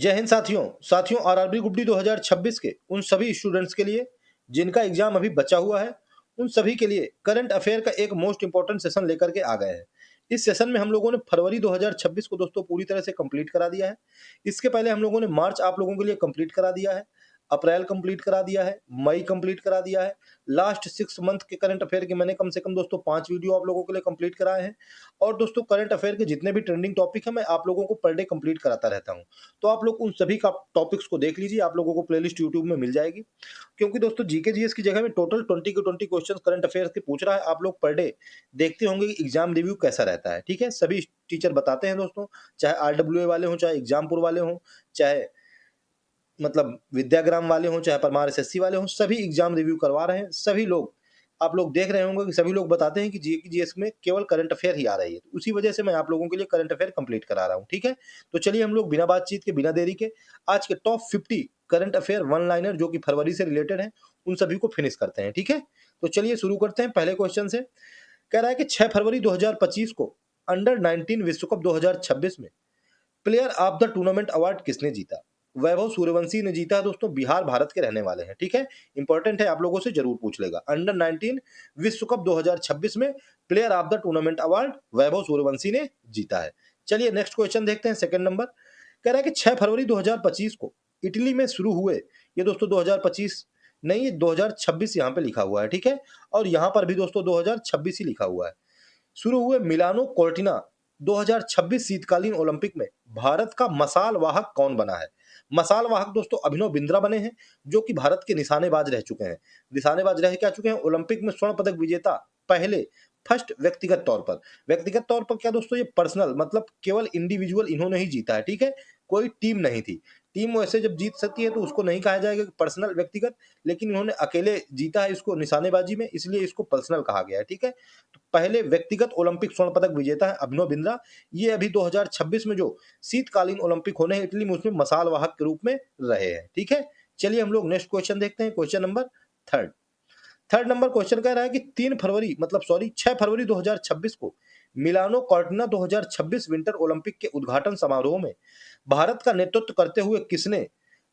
जय हिंद साथियों। RRB group D 2026 के उन सभी स्टूडेंट्स के लिए जिनका एग्जाम अभी बचा हुआ है, उन सभी के लिए करंट अफेयर का एक मोस्ट इंपॉर्टेंट सेशन लेकर के आ गए हैं। इस सेशन में हम लोगों ने फरवरी 2026 को दोस्तों पूरी तरह से कंप्लीट करा दिया है। इसके पहले हम लोगों ने मार्च आप लोगों के लिए कंप्लीट करा दिया है, अप्रैल कंप्लीट करा दिया है, मई कंप्लीट करा दिया है। लास्ट 6 मंथ के करंट अफेयर के मैंने कम से कम दोस्तों 5 वीडियो आप लोगों के लिए कंप्लीट कराए हैं। और दोस्तों करंट अफेयर के जितने भी ट्रेंडिंग टॉपिक है मैं आप लोगों को पर डे कंप्लीट कराता रहता हूं। तो आप लोग उन सभी का टॉपिक्स को देख लीजिए, आप लोगों को प्लेलिस्ट यूट्यूब में मिल जाएगी। क्योंकि दोस्तों जीके जीएस की जगह में टोटल 20 के 20 क्वेश्चन करंट अफेयर्स के पूछ रहा है। आप लोग पर डे देखते होंगे कि एग्जाम रिव्यू कैसा रहता है। ठीक है, सभी टीचर बताते हैं दोस्तों, चाहे आरडब्ल्यूए वाले हों, चाहे एग्जामपुर वाले हों, चाहे मतलब विद्याग्राम वाले हों, चाहे परमार एसएससी वाले हों, सभी एग्जाम रिव्यू करवा रहे हैं। सभी लोग आप लोग देख रहे होंगे कि सभी लोग बताते हैं कि जीएस में केवल करंट अफेयर ही आ रही है। तो उसी वजह से मैं आप लोगों के लिए करंट अफेयर कंप्लीट करा रहा हूं। ठीक है, तो चलिए हम लोग बिना बातचीत के, बिना देरी के आज के top 50 current affair one liner जो कि फरवरी से रिलेटेड है, उन सभी को फिनिश करते हैं। ठीक है, तो चलिए शुरू करते हैं पहले क्वेश्चन से। कह रहा है कि 6 फरवरी 2025 को अंडर 19 विश्व कप 2026 में player of the tournament award किसने जीता? वैभव सूर्यवंशी ने जीता है दोस्तों। बिहार भारत के रहने वाले हैं। ठीक है, इंपॉर्टेंट है, आप लोगों से जरूर पूछ लेगा। अंडर 19 विश्व कप 2026 में player of the tournament award Vaibhav Suryavanshi ने जीता है। चलिए नेक्स्ट क्वेश्चन देखते हैं, सेकंड नंबर। कह रहा है कि 6 फरवरी 2025 को इटली में शुरू हुए, ये दोस्तों 2025 नहीं, ये 2026 यहाँ पे लिखा हुआ है। ठीक है, और यहाँ पर भी दोस्तों 2026 ही लिखा हुआ है। शुरू हुए मिलानो कोर्टिना 2026 शीतकालीन ओलंपिक में भारत का मसाल वाहक कौन बना है? मसाल वाहक दोस्तों अभिनव बिंद्रा बने हैं, जो कि भारत के निशानेबाज रह चुके हैं। निशानेबाज रह क्या चुके हैं? ओलंपिक में स्वर्ण पदक विजेता पहले फर्स्ट व्यक्तिगत तौर पर क्या दोस्तों, ये पर्सनल मतलब केवल इंडिविजुअल इन्होंने ही जीता है। ठीक है, कोई टीम नहीं थी। टीम वैसे जब जीत सकती है तो उसको नहीं कहा जाएगा कि पर्सनल व्यक्तिगत, लेकिन इन्होंने अकेले जीता है इसको निशानेबाजी में, इसलिए इसको पर्सनल कहा गया है। ठीक है, तो पहले व्यक्तिगत ओलंपिक स्वर्ण पदक विजेता है अभिनव बिंद्रा। ये अभी 2026 में जो शीतकालीन ओलंपिक होने हैं इटली में, उसमें मसाल वाहक के रूप में रहे हैं। ठीक है, चलिए हम लोग नेक्स्ट क्वेश्चन देखते हैं, question number third. Third number question कह रहा है कि 6 फरवरी 2026 को मिलानो कॉर्टिना 2026 विंटर ओलंपिक के उद्घाटन समारोह में भारत का नेतृत्व करते हुए किसने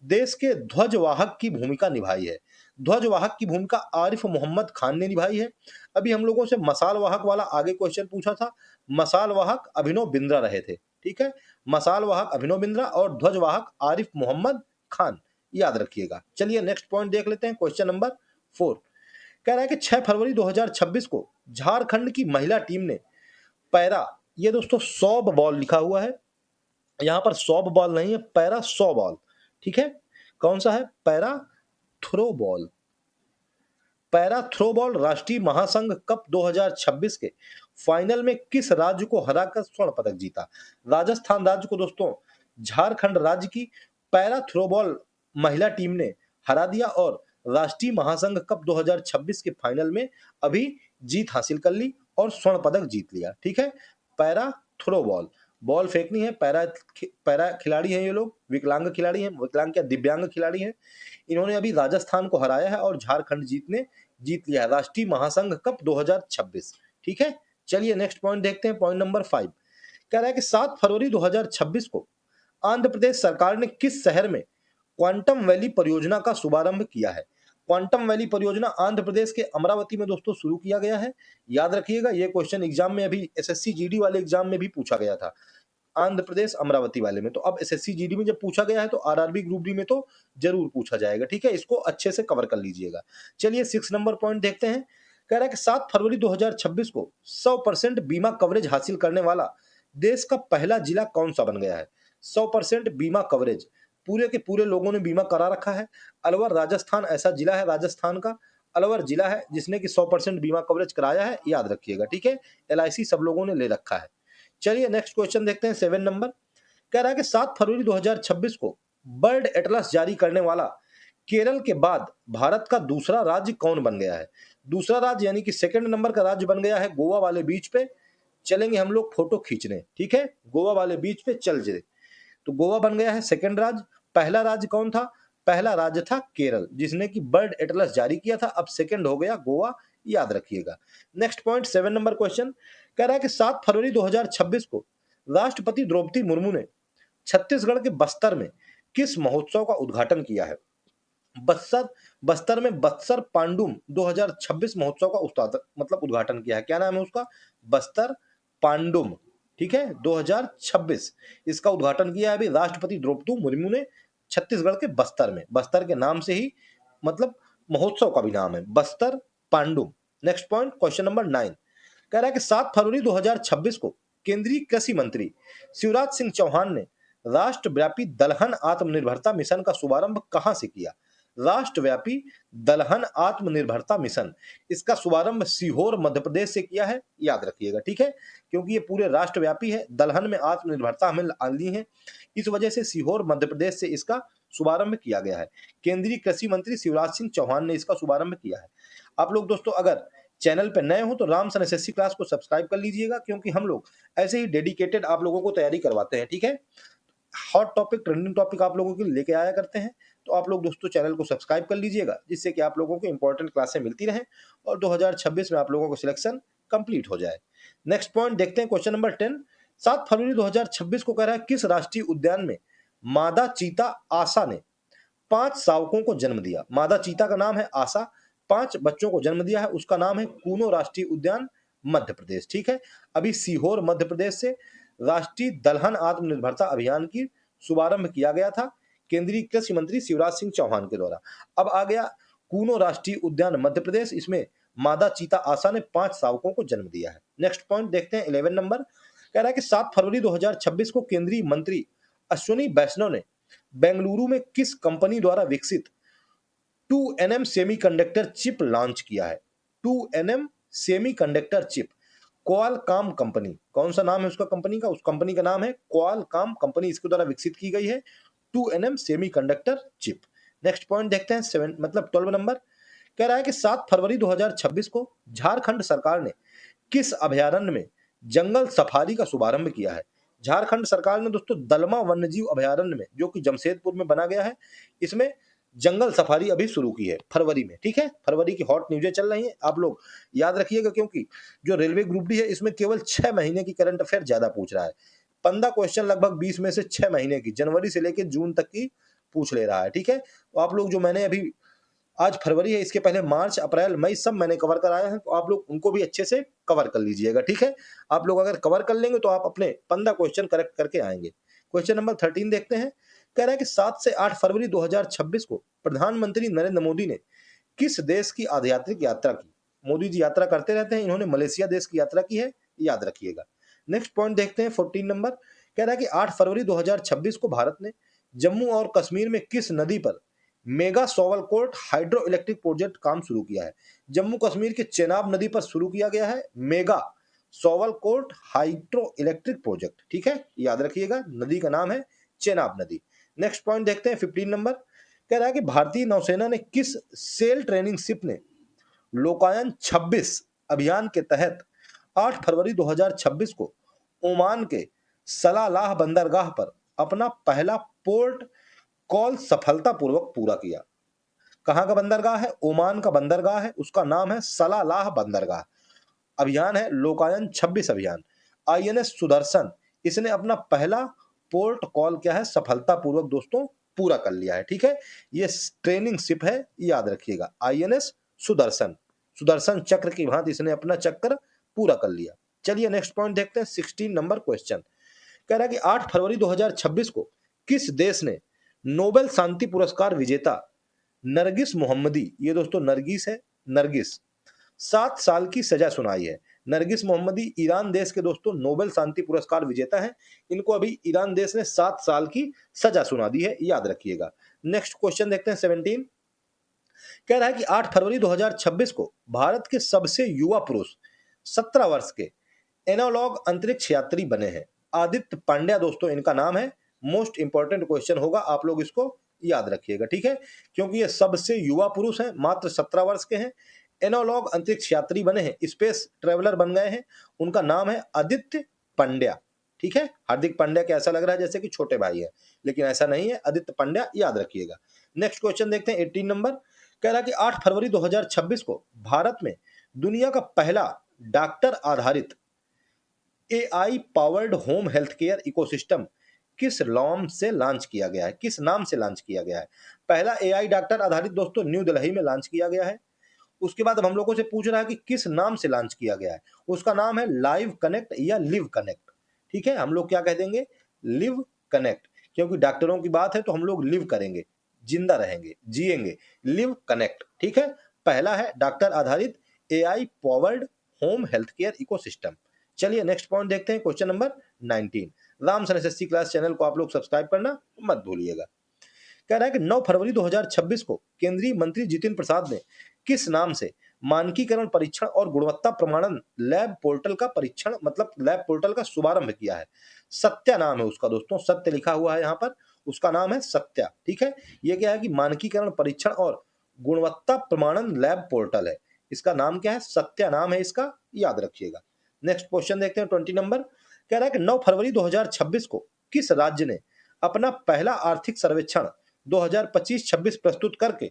देश के ध्वजवाहक की भूमिका निभाई है? ध्वजवाहक की भूमिका आरिफ मोहम्मद खान ने निभाई है। अभी हम लोगों से मसाल वाहक वाला आगे क्वेश्चन पूछा था, मसाल वाहक अभिनव बिंद्रा रहे थे। ठीक है, मसाल वाहक अभिनव बिंद्रा और ध्वजवाहक आरिफ मोहम्मद खान, याद रखिएगा। चलिए नेक्स्ट पॉइंट देख लेते हैं, क्वेश्चन नंबर 4। कह रहा है कि 6 फरवरी 2026 को झारखंड की महिला टीम ने पैरा, ये दोस्तों सॉफ्ट बॉल लिखा हुआ है, यहां पर सॉफ्ट बॉल नहीं है, पैरा सॉ बॉल। ठीक है, कौन सा है? Para throw ball. Para throw ball राष्ट्रीय महासंघ कप 2026 के फाइनल में किस राज्य को हराकर स्वर्ण पदक जीता? राजस्थान राज्य को दोस्तों झारखंड राज्य की पैरा थ्रो बॉल महिला टीम ने हरा दिया और राष्ट्रीय महासंघ कप 2026 के फाइनल में अभी जीत हासिल कर ली और स्वर्ण पदक जीत लिया। ठीक है, पैरा थ्रो बॉल, बॉल फेंकनी है। पैरा पैरा खिलाड़ी हैं ये लोग, विकलांग खिलाड़ी हैं, विकलांग क्या दिव्यांग खिलाड़ी हैं। इन्होंने अभी राजस्थान को हराया है और झारखंड जीत लिया है राष्ट्रीय महासंघ कप 2026। ठीक है, चलिए नेक्स्ट पॉइंट देखते हैं, पॉइंट नंबर 5। कह रहा है कि 7 फरवरी 2026 को आंध्र प्रदेश सरकार ने किस शहर में क्वांटम वैली परियोजना का शुभारंभ किया है? क्वांटम वैली परियोजना आंध्र प्रदेश के अमरावती में दोस्तों शुरू किया गया है। याद रखिएगा, ये क्वेश्चन एग्जाम में अभी एसएससी जीडी वाले एग्जाम में भी पूछा गया था, आंध्र प्रदेश अमरावती वाले में। तो अब एसएससी जीडी में जब पूछा गया है तो आरआरबी ग्रुप डी में तो जरूर पूछा जाएगा। ठीक है, इसको अच्छे से कवर कर लीजिएगा। चलिए 6 नंबर पॉइंट देखते हैं। कह रहा है कि 7 फरवरी 2026 को 100% बीमा कवरेज हासिल करने वाला देश का पहला जिला कौन सा बन गया है? 100% बीमा कवरेज, पूरे के पूरे लोगों ने बीमा करा रखा है। अलवर राजस्थान ऐसा जिला है, राजस्थान का अलवर जिला है जिसने कि 100% बीमा कवरेज कराया है, याद रखिएगा। ठीक है, एलआईसी सब लोगों ने ले रखा है। चलिए नेक्स्ट क्वेश्चन देखते हैं, 7 नंबर। कह रहा है कि 7 फरवरी 2026 को बर्ड एटलस जारी करने वाला केरल के बाद भारत का दूसरा राज्य कौन बन गया है? दूसरा राज्य यानी कि सेकंड नंबर का राज्य बन गया है गोवा वाले बीच पे। चलेंगे हम लोग फोटो खींचने। ठीक है, गोवा वाले बीच पे चल जे, तो गोवा बन गया है सेकंड राज्य। पहला राज्य कौन था? पहला राज्य था केरल, जिसने कि बर्ड एटलस जारी किया था। अब सेकंड हो गया गोवा, याद रखिएगा। नेक्स्ट पॉइंट 7 नंबर क्वेश्चन कह रहा है कि 7 फरवरी 2026 को राष्ट्रपति द्रौपदी मुर्मू ने छत्तीसगढ़ के बस्तर में किस महोत्सव का उद्घाटन किया है? बस्तर बस्तर में बत्सर पांडुम 2026 महोत्सव का उद्घाटन किया है। क्या नाम है उसका? बस्तर पांडुम, ठीक है, 2026 इसका उद्घाटन किया है अभी राष्ट्रपति द्रौपदी मुर्मू ने छत्तीसगढ़ के बस्तर में। बस्तर के नाम से ही मतलब महोत्सव का भी नाम है Bastar Pandum. Next point, question number 9 कह रहा है कि 7 फरवरी 2026 को केंद्रीय कृषि मंत्री शिवराज सिंह चौहान ने राष्ट्रव्यापी दलहन आत्मनिर्भरता मिशन का शुभारंभ कहां से किया? राष्ट्रव्यापी दलहन आत्मनिर्भरता मिशन, इसका शुभारंभ सीहोर मध्य प्रदेश से किया है, याद रखिएगा, ठीक है, क्योंकि ये पूरे राष्ट्रव्यापी है, दलहन में आत्मनिर्भरता हमें आनी है, इस वजह से सीहोर मध्य प्रदेश से इसका शुभारंभ किया गया है। केंद्रीय कृषि मंत्री शिवराज सिंह चौहान ने इसका शुभारंभ किया है। आप लोग दोस्तों अगर चैनल पर नए हो तो रामसन एसएससी क्लास को सब्सक्राइब कर लीजिएगा, क्योंकि हम लोग ऐसे ही डेडिकेटेड आप लोगों को तैयारी करवाते हैं, ठीक है। हॉट टॉपिक, ट्रेंडिंग टॉपिक आप लोगों के लिए लेके आया करते हैं, तो आप लोग दोस्तों चैनल को सब्सक्राइब कर लीजिएगा, जिससे कि आप लोगों को इंपॉर्टेंट क्लासें मिलती रहें और 2026 में आप लोगों को सिलेक्शन कंप्लीट हो जाए। नेक्स्ट पॉइंट देखते हैं, क्वेश्चन नंबर 10 7 फरवरी 2026 को कह रहा है किस राष्ट्रीय उद्यान में मादा चीता आशा ने 5 शावकों को जन्म दिया? मादा चीता का नाम है आशा, 5 बच्चों को जन्म दिया है, उसका नाम है कूनो राष्ट्रीय उद्यान, मध्य प्रदेश, ठीक है। अभी सीहोर मध्य प्रदेश से राष्ट्रीय दलहन आत्मनिर्भरता अभियान की शुभारंभ किया गया था केंद्रीय कृषि मंत्री शिवराज सिंह चौहान के द्वारा। अब आ गया कूनो राष्ट्रीय उद्यान मध्य प्रदेश, इसमें मादा चीता आशा ने 5 शावकों को जन्म दिया है। नेक्स्ट पॉइंट देखते हैं 11 नंबर, कह रहा है कि 7 फरवरी 2026 को केंद्रीय मंत्री अश्विनी वैष्णव ने बेंगलुरु में किस कंपनी द्वारा विकसित 2nm सेमीकंडक्टर चिप लॉन्च किया है? 2nm semiconductor chip, Qualcomm company, कौन सा नाम है उसका कंपनी का? उस कंपनी का नाम है क्वालकॉम कंपनी, इसके द्वारा विकसित की गई है 2nm semiconductor chip. Next point देखते हैं 12 नंबर, कह रहा है कि 7 फरवरी 2026 को झारखंड सरकार ने किस अभयारण्य में जंगल सफारी का शुभारंभ किया है? झारखंड सरकार ने दोस्तों दलमा वन्यजीव अभयारण्य में, जो कि जमशेदपुर में बना गया है, इसमें जंगल सफारी अभी शुरू की है फरवरी में, ठीक है। फरवरी की हॉट न्यूज़ें चल रही हैं, आप लोग याद रखिएगा, क्योंकि जो रेलवे ग्रुप डी है इसमें केवल 6 महीने की करंट अफेयर ज्यादा पूछ रहा है। 15 क्वेश्चन लगभग 20 में से 6 महीने की, जनवरी से लेकर जून तक की पूछ ले रहा है, ठीक है। तो आप लोग जो मैंने अभी, आज फरवरी है, इसके पहले मार्च अप्रैल मई सब मैंने कवर कराया है, तो आप लोग उनको भी अच्छे से कवर कर लीजिएगा, ठीक है। आप लोग अगर कवर कर लेंगे तो आप अपने 15 क्वेश्चन करेक्ट करके आएंगे। क्वेश्चन नंबर 13 देखते हैं, कह रहा है कि 7 से 8 फरवरी 2026 को प्रधानमंत्री नरेंद्र मोदी ने किस देश की आध्यात्मिक यात्रा की? मोदी जी यात्रा करते रहते हैं, इन्होंने मलेशिया देश की यात्रा की है, याद रखिएगा। नेक्स्ट पॉइंट देखते हैं 14 नंबर, कह रहा है कि 8 फरवरी 2026 को भारत ने जम्मू और कश्मीर में किस नदी पर मेगा सोवलकोट हाइड्रो इलेक्ट्रिक प्रोजेक्ट काम शुरू किया है? जम्मू कश्मीर के चेनाब नदी पर शुरू किया गया है मेगा सोवलकोट हाइड्रो इलेक्ट्रिक प्रोजेक्ट, ठीक है, याद रखिएगा, नदी का नाम है चेनाब नदी। नेक्स्ट पॉइंट देखते हैं 15 नंबर, कह रहा है कि भारतीय नौसेना ने किस सेल ट्रेनिंग शिप ने लोकायन 26 अभियान के तहत 8 फरवरी 2026 को ओमान के सलालाह बंदरगाह पर अपना पहला पोर्ट कॉल सफलतापूर्वक पूरा किया? कहां का बंदरगाह है? ओमान का बंदरगाह है, उसका नाम है सलालाह बंदरगाह। अभियान है लोकायन 26 अभियान। आईएनएस सुदर्शन, इसने अपना पहला पोर्ट कॉल क्या है सफलतापूर्वक दोस्तों पूरा कर लिया है, ठीक है। ये ट्रेनिंग शिप है, याद रखिएगा, आईएनएस सुदर्शन, सुदर्शन चक्र की भांति इसने अपना चक्कर पूरा कर लिया। चलिए नेक्स्ट पॉइंट देखते हैं 16 नंबर क्वेश्चन, कह रहा है कि 8 फरवरी 2026 को किस देश ने नोबेल शांति पुरस्कार विजेता नरगिस मोहम्मदी, ये दोस्तों नरगिस है, नरगिस, 7 साल की सजा सुनाई है? नरगिस मोहम्मदी ईरान देश के दोस्तों नोबेल शांति पुरस्कार विजेता हैं, इनको अभी ईरान देश ने 7 साल की सजा सुना दी है, याद रखिएगा। नेक्स्ट क्वेश्चन देखते हैं 17, कह रहा है कि 8 फरवरी 2026 को भारत के सबसे युवा पुरुष 17 वर्ष के एनालॉग अंतरिक्ष यात्री बने हैं आदित्य पांड्या, दोस्तों इनका नाम है। मोस्ट इंपॉर्टेंट क्वेश्चन होगा, आप लोग इसको याद रखिएगा, ठीक है, क्योंकि ये सबसे युवा पुरुष हैं, मात्र 17 वर्ष के हैं, एनालॉग अंतरिक्ष यात्री बने हैं, स्पेस ट्रेवलर बन गए हैं, उनका नाम है आदित्य पांड्या, ठीक है। हार्दिक पांड्या के ऐसा लग रहा है जैसे कि छोटे भाई है, लेकिन ऐसा नहीं है, आदित्य पांड्या, याद रखिएगा। नेक्स्ट क्वेश्चन देखते हैं 18 नंबर, कह रहा है कि 8 फरवरी 2026 को भारत में दुनिया का पहला डॉक्टर आधारित AI powered home health care ecosystem किस नाम से लॉन्च किया गया है, किस नाम से लॉन्च किया गया है। पहला एआई डॉक्टर आधारित दोस्तों न्यू दिल्ली में लॉन्च किया गया है। उसके बाद अब हम लोगों से पूछ रहा है कि किस नाम से लॉन्च किया गया है। उसका नाम है लाइव कनेक्ट या लिव कनेक्ट। ठीक है, हम लोग क्या कह देंगे, लिव कनेक्ट, क्योंकि डॉक्टरों की बात है तो हम लोग लिव करेंगे, जिंदा रहेंगे, जिएंगे, लिव कनेक्ट। ठीक है, पहला है डॉक्टर आधारित AI powered home health care ecosystem. चलिए नेक्स्ट पॉइंट देखते हैं, question number 19। Ramson SSC class channel को आप लोग सब्सक्राइब करना मत भूलिएगा। कह रहा है कि 9 फरवरी 2026 को केंद्रीय मंत्री जितिन प्रसाद ने किस नाम से मानकीकरण परीक्षण और गुणवत्ता प्रमाणन लैब पोर्टल का परीक्षण मतलब लैब पोर्टल का शुभारंभ किया है। सत्या नाम है उसका दोस्तों, सत्य लिखा हुआ है यहाँ पर, उसका नाम है सत्या। ठीक है, ये क्या है कि मानकीकरण परीक्षण और गुणवत्ता प्रमाणन लैब पोर्टल है, इसका नाम क्या है, सत्या नाम है इसका, याद रखिएगा। नेक्स्ट क्वेश्चन देखते हैं 20 नंबर। कह रहा है कि 9 फरवरी 2026 को किस राज्य ने अपना पहला आर्थिक सर्वेक्षण 2025-26 प्रस्तुत करके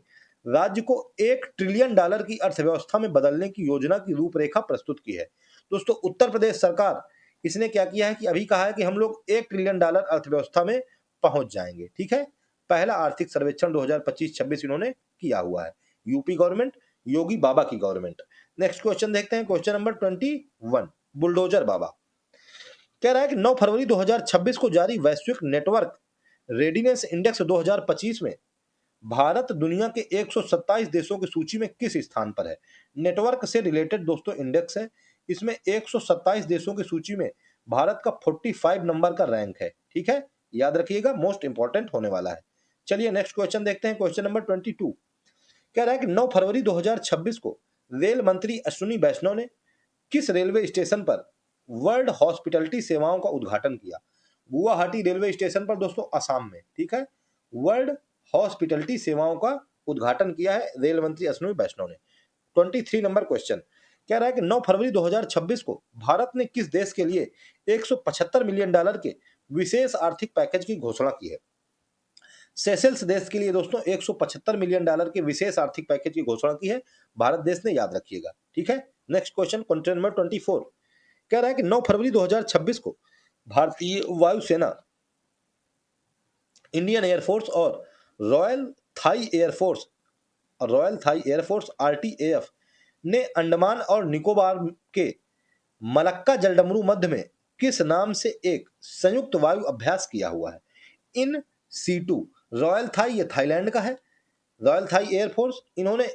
राज्य को $1 ट्रिलियन की अर्थव्यवस्था में बदलने की योजना की रूपरेखा प्रस्तुत की है। दोस्तों उत्तर प्रदेश सरकार, इसने क्या किया है कि अभी कहा है कि हम लोग $1 ट्रिलियन अर्थव्यवस्था में पहुंच जाएंगे। ठीक है, पहला आर्थिक सर्वेक्षण 2025-26 इन्होंने किया हुआ है, यूपी गवर्नमेंट, योगी बाबा की गवर्नमेंट। नेक्स्ट क्वेश्चन देखते हैं, क्वेश्चन नंबर 21, बुलडोजर बाबा। कह रहा है कि 9 फरवरी 2026 को जारी वैश्विक नेटवर्क रेडिनेस इंडेक्स 2025 में भारत दुनिया के 127 देशों की सूची में किस स्थान पर है। नेटवर्क से रिलेटेड दोस्तों इंडेक्स है, इसमें 127 देशों की सूची में भारत का 45 नंबर का रैंक है। ठीक है, याद रखिएगा, मोस्ट इंपॉर्टेंट होने वाला है। चलिए नेक्स्ट क्वेश्चन देखते हैं, क्वेश्चन नंबर 22। कह रहा है कि 9 फरवरी 2026 को रेल मंत्री अश्विनी वैष्णव ने किस रेलवे स्टेशन पर वर्ल्ड हॉस्पिटैलिटी सेवाओं का उद्घाटन किया। गुवाहाटी रेलवे स्टेशन पर दोस्तों, असम में। ठीक है, वर्ल्ड हॉस्पिटैलिटी सेवाओं का उद्घाटन किया है रेल मंत्री अश्विनी वैष्णव ने। 23 नंबर क्वेश्चन कह रहा है कि 9 फरवरी 2026 को भारत ने किस देश के लिए $175 मिलियन के विशेष आर्थिक पैकेज की घोषणा की है। सेशेल्स देश के लिए दोस्तों $175 मिलियन के विशेष आर्थिक पैकेज की घोषणा की है भारत देश ने, याद रखिएगा। ठीक है, नेक्स्ट क्वेश्चन नंबर 24 कह रहा है कि 9 फरवरी 2026 को भारतीय वायुसेना, इंडियन एयरफोर्स और रॉयल थाई एयरफोर्स आरटीएएफ ने अंडमान और निकोबार के मलक्का जलडमरू मध्य में किस नाम से एक संयुक्त वायु अभ्यास किया हुआ है। इन C2, रॉयल थाई ये थाईलैंड का है, रॉयल थाई एयरफोर्स, इन्होंने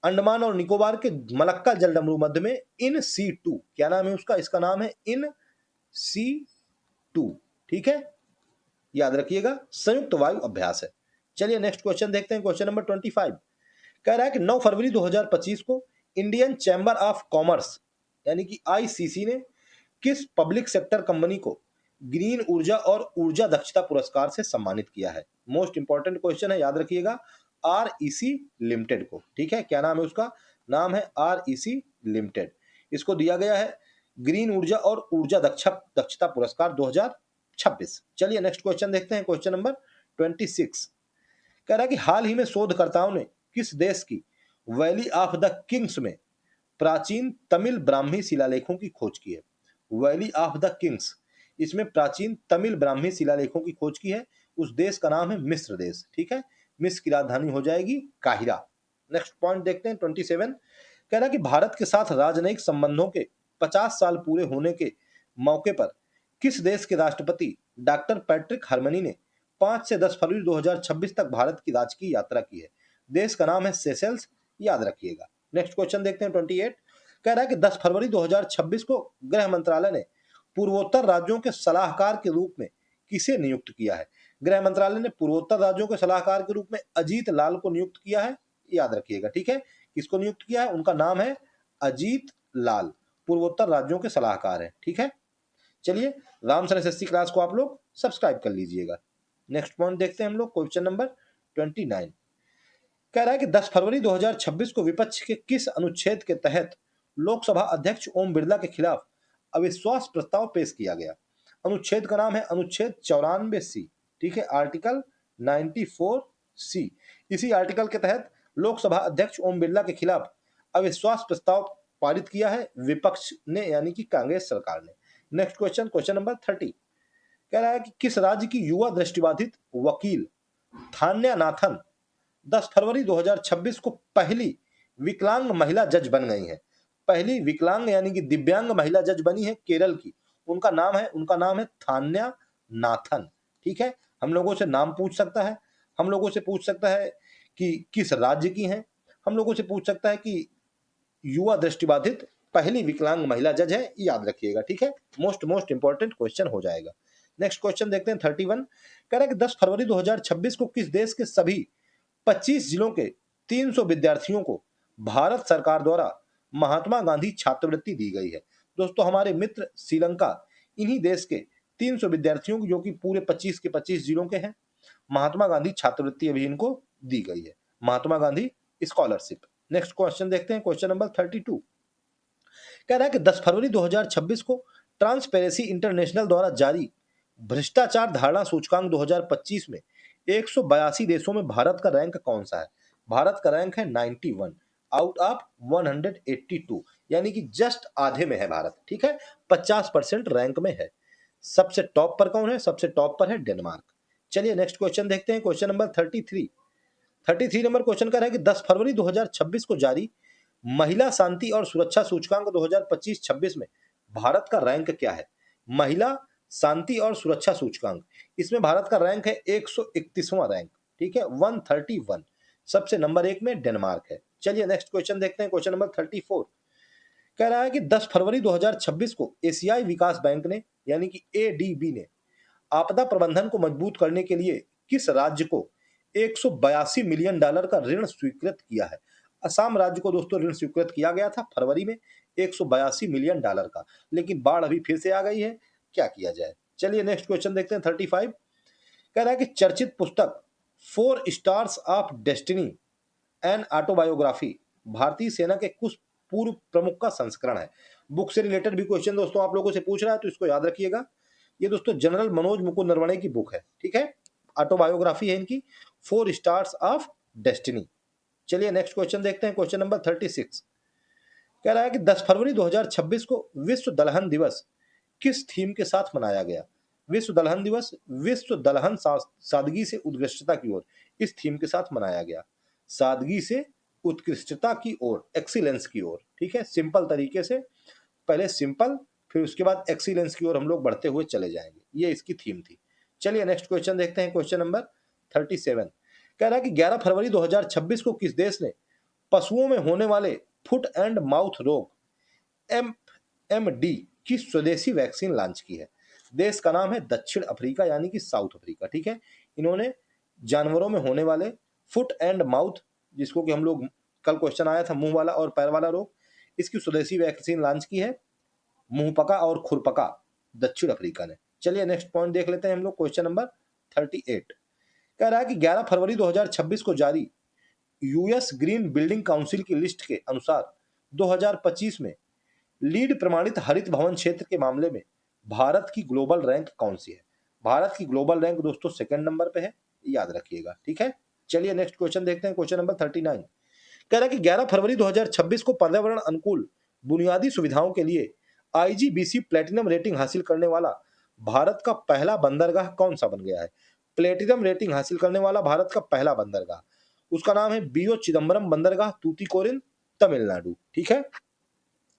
अंडमान और निकोबार के मलक्का जलडमरू मध्य में इन C2, क्या नाम है उसका, इसका नाम है इन C2। ठीक है, याद रखिएगा, संयुक्त वायु अभ्यास है। चलिए नेक्स्ट क्वेश्चन देखते हैं, क्वेश्चन नंबर 25 कह रहा है कि 9 फरवरी 2025 को इंडियन चैम्बर ऑफ कॉमर्स यानी कि आईसीसी ने किस पब्लिक सेक्टर कंपनी को ग्रीन ऊर्जा और ऊर्जा दक्षता पुरस्कार से सम्मानित किया है। मोस्ट इंपॉर्टेंट क्वेश्चन है, याद रखिएगा, आरईसी लिमिटेड को। ठीक है, क्या नाम है उसका, नाम है आरईसी लिमिटेड। इसको दिया गया है ग्रीन ऊर्जा और ऊर्जा दक्षता पुरस्कार 2026। चलिए नेक्स्ट क्वेश्चन देखते हैं, क्वेश्चन नंबर 26 कह रहा है कि हाल ही में शोधकर्ताओं ने किस देश की वैली ऑफ द किंग्स में प्राचीन तमिल ब्राह्मी शिलालेखों की खोज की है। वैली ऑफ द किंग्स, इसमें प्राचीन तमिल ब्राह्मी शिलालेखों की खोज की है, उस देश का नाम है मिस्र देश। ठीक है, मिस्र की राजधानी हो जाएगी काहिरा। नेक्स्ट पॉइंट देखते हैं 27 कह रहा है कि भारत के साथ राजनयिक संबंधों के 50 साल पूरे होने के मौके पर किस देश के राष्ट्रपति डॉक्टर पैट्रिक हार्मनी ने 5 से 10 फरवरी 2026 तक भारत की राजकीय यात्रा की है। देश का नाम है सेशेल्स, याद रखिएगा। नेक्स्ट क्वेश्चन देखते हैं 28 कह रहा है कि 10 फरवरी 2026 को गृह मंत्रालय ने पूर्वोत्तर राज्यों के सलाहकार के रूप में किसे नियुक्त किया है। गृह मंत्रालय ने पूर्वोत्तर राज्यों के सलाहकार के रूप में अजीत लाल को नियुक्त किया है, याद रखिएगा। ठीक है, किसको नियुक्त किया है, उनका नाम है अजीत लाल, पूर्वोत्तर राज्यों के सलाहकार है। ठीक है, चलिए रामसन एसएससी क्लास को आप लोग सब्सक्राइब कर लीजिएगा। नेक्स्ट पॉइंट देखते हैं हम लोग, क्वेश्चन नंबर 29 कह रहा है कि 10 फरवरी 2026 को विपक्ष के किस अनुच्छेद के तहत लोकसभा अध्यक्ष ओम बिरला के खिलाफ अविश्वास प्रस्ताव पेश किया गया। अनुच्छेद का नाम है अनुच्छेद 94C। ठीक है, आर्टिकल 94C। इसी आर्टिकल के तहत लोकसभा अध्यक्ष ओम बिरला के खिलाफ अविश्वास प्रस्ताव पारित किया है विपक्ष ने, यानी कि कांग्रेस सरकार ने। नेक्स्ट क्वेश्चन, क्वेश्चन नंबर 30 कह रहा है कि किस राज्य की युवा दृष्टिबाधित वकील थान्या नाथन 10 फरवरी 2026 को पहली विकलांग महिला जज बन गई हैं। पहली विकलांग यानी कि दिव्यांग महिला जज बनी है केरल की। उनका नाम है थान्या नाथन। ठीक है, हम लोगों से नाम पूछ सकता है, हम लोगों से पूछ सकता है कि किस राज्य की हैं, हम लोगों से पूछ सकता है कि युवा दृष्टिबाधित पहली विकलांग महिला जज है, याद रखिएगा। ठीक है, मोस्ट इंपॉर्टेंट क्वेश्चन हो जाएगा। नेक्स्ट क्वेश्चन देखते हैं 31। कह रहा है कि 10 फरवरी 2026 को किस देश के सभी 25 जिलों के 300 विद्यार्थियों को भारत सरकार द्वारा महात्मा गांधी छात्रवृत्ति दी गई है। दोस्तों हमारे मित्र श्रीलंका इन्हीं देश के 300 विद्यार्थियों को, जो कि पूरे 25 के 25 जिलों के हैं, महात्मा गांधी छात्रवृत्ति अभी इनको दी गई है, Mahatma Gandhi scholarship. Next question देखते हैं, क्वेश्चन नंबर 32। कह रहा है कि 10 फरवरी 2026 को ट्रांसपेरेंसी इंटरनेशनल द्वारा जारी भ्रष्टाचार धारणा सूचकांक 2025 में 182 देशों में भारत का रैंक कौन सा है? भारत का रैंक है 91 आउट ऑफ 182, यानी कि जस्ट आधे में है भारत। ठीक है, 50% रैंक में है। सबसे टॉप पर कौन है? सबसे टॉप पर है डेनमार्क। चलिए नेक्स्ट क्वेश्चन देखते हैं, क्वेश्चन नंबर 33 नंबर क्वेश्चन का है कि 10 फरवरी 2026 को जारी महिला शांति और सुरक्षा सूचकांक 2025-26 में भारत का रैंक क्या है? महिला शांति और सुरक्षा सूचकांक, इसमें भारत का रैंक है 131वां रैंक। ठीक है, 131, सबसे नंबर 1 में डेनमार्क है। चलिए नेक्स्ट क्वेश्चन देखते हैं, क्वेश्चन नंबर 34। कह रहा है कि 10 फरवरी 2026 को एशियाई विकास बैंक ने यानी कि एडीबी ने आपदा प्रबंधन को मजबूत करने के लिए किस राज्य को 182 मिलियन डॉलर का ऋण स्वीकृत किया है? असम राज्य को दोस्तों ऋण स्वीकृत किया गया था फरवरी में 182 मिलियन डॉलर का, लेकिन बाढ़ अभी फिर से आ गई है, क्या किया जाए। चलिए नेक्स्ट क्वेश्चन देखते हैं 35। कह रहा है कि चर्चित पुस्तक 4 stars of destiny and autobiography भारतीय सेना के कुछ पूर्व प्रमुख का संस्करण है। बुक से रिलेटेड भी क्वेश्चन दोस्तों आप लोगों से पूछ रहा है, तो इसको याद रखिएगा। ये दोस्तों जनरल मनोज मुकुंद नरवणे की बुक है। ठीक है, ऑटोबायोग्राफी है इनकी, 4 स्टार्स ऑफ डेस्टिनी। चलिए नेक्स्ट क्वेश्चन देखते हैं, क्वेश्चन नंबर 36। कह रहा है कि 10 फरवरी 2026 को विश्व दलहन दिवस किस थीम के साथ मनाया गया? विश्व दलहन दिवस विश्व दलहन सादगी से उत्कृष्टता की ओर, इस थीम के साथ मनाया गया। सादगी से उत्कृष्टता की ओर, एक्सीलेंस की ओर। ठीक है, सिंपल तरीके से, पहले सिंपल फिर उसके बाद एक्सीलेंस की ओर हम लोग बढ़ते हुए चले जाएंगे, ये इसकी थीम थी। चलिए नेक्स्ट क्वेश्चन देखते हैं, क्वेश्चन नंबर 37। कह रहा है कि 11 फरवरी 2026 को किस देश ने पशुओं में होने वाले फुट एंड माउथ रोग एमएमडी की स्वदेशी वैक्सीन लॉन्च की है? देश का नाम है दक्षिण अफ्रीका यानी कि साउथ अफ्रीका। ठीक है, इन्होंने जानवरों में होने वाले फुट एंड माउथ, जिसको कि हम लोग कल क्वेश्चन आया था मुंह वाला और पैर वाला रोग, इसकी स्वदेशी वैक्सीन लॉन्च की है मुंहपका और खुरपका दक्षिण अफ्रीका ने। चलिए नेक्स्ट पॉइंट देख लेते हैं हम लोग, क्वेश्चन नंबर 38। कह रहा है कि 11 फरवरी 2026 को जारी यूएस ग्रीन बिल्डिंग काउंसिल की लिस्ट के अनुसार 2025 में लीड प्रमाणित हरित भवन क्षेत्र के मामले में भारत की ग्लोबल रैंक कौन सी है? भारत की ग्लोबल रैंक दोस्तों सेकंड नंबर पे है, याद रखिएगा। ठीक है, चलिए नेक्स्ट क्वेश्चन देखते हैं, क्वेश्चन नंबर 39। कह रहा है कि 11 फरवरी 2026 को पर्यावरण अनुकूल बुनियादी सुविधाओं के लिए आईजीबीसी प्लेटिनम रेटिंग हासिल करने वाला भारत का पहला बंदरगाह कौन सा बन गया है? प्लेटिनम रेटिंग हासिल करने वाला भारत का पहला बंदरगाह, उसका नाम है बीओ चिदम्बरम बंदरगाह, तूतीकोरिन, तमिलनाडु। ठीक है,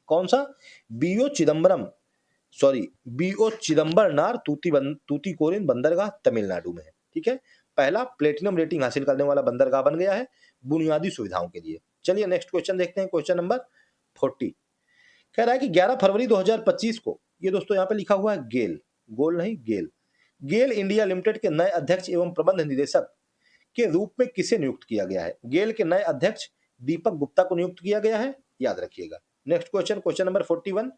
कौन सा? BO Chidambaram, sorry BO Chidambaranar Tuticorin बंदरगाह तमिलनाडु में है। ठीक है, पहला प्लेटिनम रेटिंग हासिल करने वाला बंदरगाह बन गया है बुनियादी सुविधाओं के लिए। चलिए नेक्स्ट क्वेश्चन देखते हैं, क्वेश्चन नंबर 40। कह रहा है कि 11 फरवरी 2025 को, ये दोस्तों यहाँ पे लिखा हुआ है गेल, गोल नहीं गेल, गेल इंडिया लिमिटेड के नए अध्यक्ष एवं प्रबंध निदेशक के रूप में किसे नियुक्त किया गया है? गेल के नए अध्यक्ष दीपक गुप्ता को नियुक्त किया गया है, याद रखिएगा। Next question, question number 41।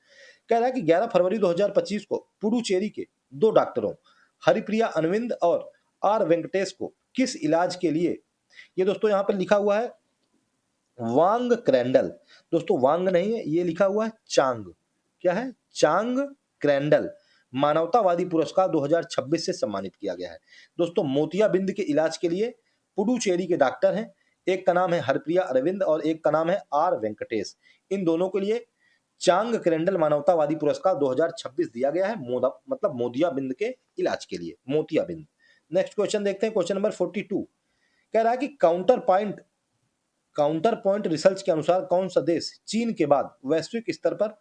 कह रहा है कि 11 फरवरी 2025 को पुडुचेरी के 2 डॉक्टरों हरिप्रिया अरविंद और आर वेंकटेश को किस इलाज के लिए, ये दोस्तों यहाँ पर लिखा हुआ है वांग क्रैंडल, दोस्तों वांग नहीं है, ये लिखा हुआ है चांग, क्या है? चांग क्रैंडल मानवतावादी पुरस्कार 2026 से सम्मानित किया गया है। दोस्तों मोतियाबिंद के इलाज के लिए पुडुचेरी के डॉक्टर हैं, एक का नाम है हरप्रिया अरविंद और एक का नाम है आर वेंकटेश। इन दोनों के लिए चांग कैंडल मानवतावादी पुरस्कार 2026 दिया गया है मतलब मोतियाबिंद के इलाज के लिए, मोतियाबिंद। नेक्स्ट क्वेश्चन देखते हैं, क्वेश्चन नंबर 42 कह रहा है कि काउंटर पॉइंट रिसर्च के अनुसार कौन सा देश चीन के बाद वैश्विक स्तर पर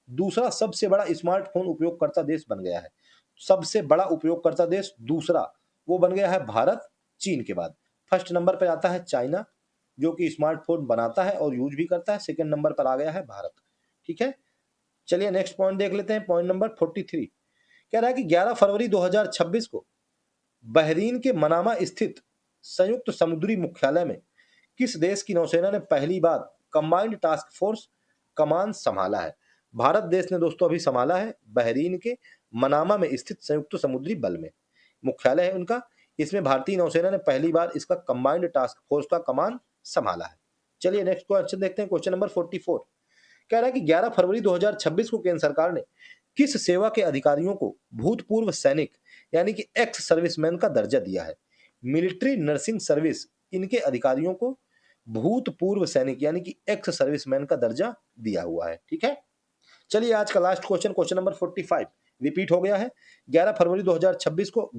दूसरा सबसे बड़ा स्मार्टफोन उपयोगकर्ता देश बन गया है। सबसे बड़ा उपयोगकर्ता देश दूसरा वो बन गया है भारत, चीन के बाद। फर्स्ट नंबर पर आता है चाइना, जो कि स्मार्टफोन बनाता है और यूज भी करता है। सेकंड नंबर पर आ गया है भारत। ठीक है, चलिए नेक्स्ट पॉइंट देख लेते हैं, पॉइंट नंबर 43 कह रहा है कि 11 फरवरी 2026 को बहरीन के मनामा स्थित संयुक्त समुद्री मुख्यालय में किस देश की नौसेना ने पहली बार कंबाइंड टास्क फोर्स कमान संभाला है। भारत देश ने दोस्तों अभी संभाला है बहरीन के मनामा में स्थित संयुक्त समुद्री बल में, मुख्यालय है उनका। इसमें भारतीय नौसेना ने पहली बार इसका कंबाइंड टास्क फोर्स का कमान संभाला है। चलिए नेक्स्ट क्वेश्चन देखते हैं, क्वेश्चन नंबर 44 कह रहा है कि 11 फरवरी 2026 को केंद्र सरकार ने किस सेवा के अधिकारियों को भूतपूर्व सैनिक यानी कि एक्स सर्विसमैन का दर्जा दिया है। मिलिट्री नर्सिंग सर्विस इनके अधिकारियों को भूतपूर्व सैनिक यानी कि एक्स सर्विसमैन का दर्जा दिया हुआ है। ठीक है, चलिए आज का last question, question number 45 repeat हो गया है। 11 फरवरी 2026 को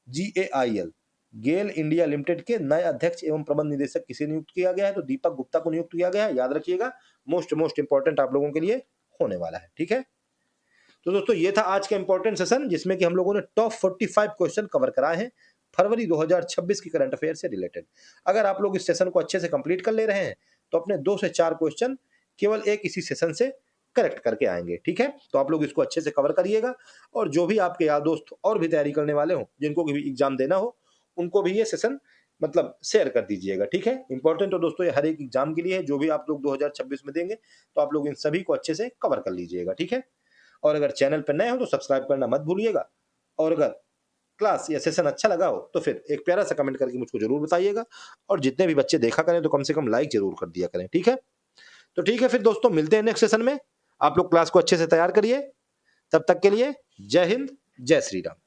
GAIL गेल इंडिया लिमिटेड के नए अध्यक्ष एवं प्रबंध निदेशक किसे नियुक्त किया गया है, तो दीपक गुप्ता को नियुक्त किया गया है। याद रखिएगा, मोस्ट इंपॉर्टेंट आप लोगों के लिए होने वाला है। ठीक है, तो दोस्तों ये था आज का इंपॉर्टेंट सेशन जिसमें कि हम लोगों ने टॉप 45 क्वेश्चन कवर कराए हैं फरवरी 2026 की करंट अफेयर से रिलेटेड। अगर आप लोग इस सेशन को अच्छे से कंप्लीट कर ले रहे हैं तो अपने 2 से 4 क्वेश्चन केवल एक इसी सेशन से करेक्ट करके आएंगे। ठीक है, तो आप लोग इसको अच्छे से कवर करिएगा और जो भी आपके यार दोस्त और भी तैयारी करने वाले हो, जिनको भी एग्जाम देना हो, उनको भी ये सेशन मतलब शेयर कर दीजिएगा। ठीक है, इंपॉर्टेंट हो दोस्तों ये हर एक एग्जाम के लिए है, जो भी आप लोग 2026 में देंगे तो आप लोग इन सभी को अच्छे से कवर कर लीजिएगा। ठीक है, और अगर चैनल पर नए हो तो सब्सक्राइब करना मत भूलिएगा, और अगर क्लास या सेशन अच्छा लगा हो तो फिर एक प्यारा सा कमेंट करके मुझको जरूर बताइएगा, और जितने भी बच्चे देखा करें तो कम से कम लाइक जरूर कर दिया करें। ठीक है, तो ठीक है फिर दोस्तों, मिलते हैं नेक्स्ट सेशन में। आप लोग क्लास को अच्छे से तैयार करिए। तब तक के लिए जय हिंद, जय श्री राम।